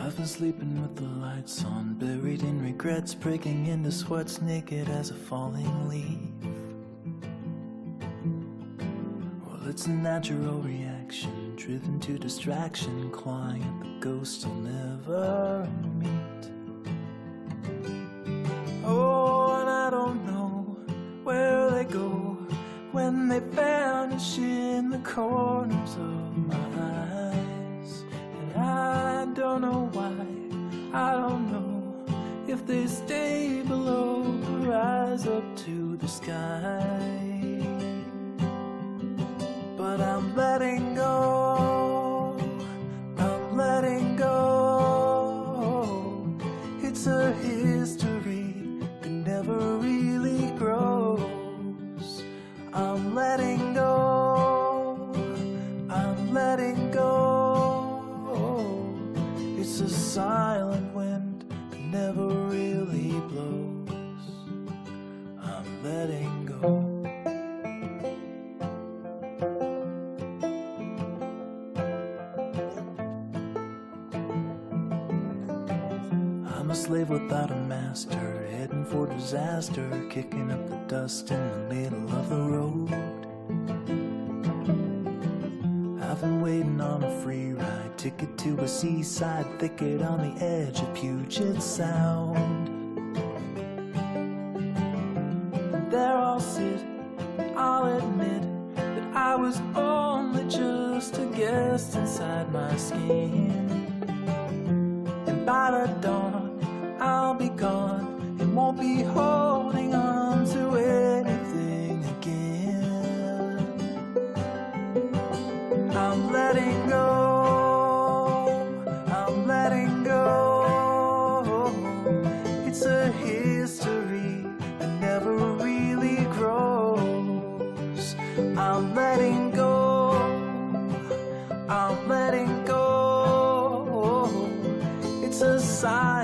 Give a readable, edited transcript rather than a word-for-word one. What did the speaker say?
I've been sleeping with the lights on, buried in regrets, breaking into sweats, naked as a falling leaf. Well, it's a natural reaction, driven to distraction, clawing at the ghosts I'll never meet. Oh, and I don't know where they go when they vanish in the corners of my eyes. And I don't know why, I don't know if they stay below or rise up to the sky. But I'm letting go, I'm letting go. It's a history that never really grows. I'm letting go, I'm letting go. It's a silent wind that never really blows. I'm letting go. I'm a slave without a master, heading for disaster, kicking up the dust in the middle of the road. I've been waiting on a free ride, ticket to a seaside thicket on the edge of Puget Sound. And there I'll sit, I'll admit that I was only just a guest inside my skin. And by the dawn I'll be gone and won't be holding on to anything again. I'm letting go, I'm letting go. It's a history that never really grows. I'm letting go, I'm letting go. It's a sign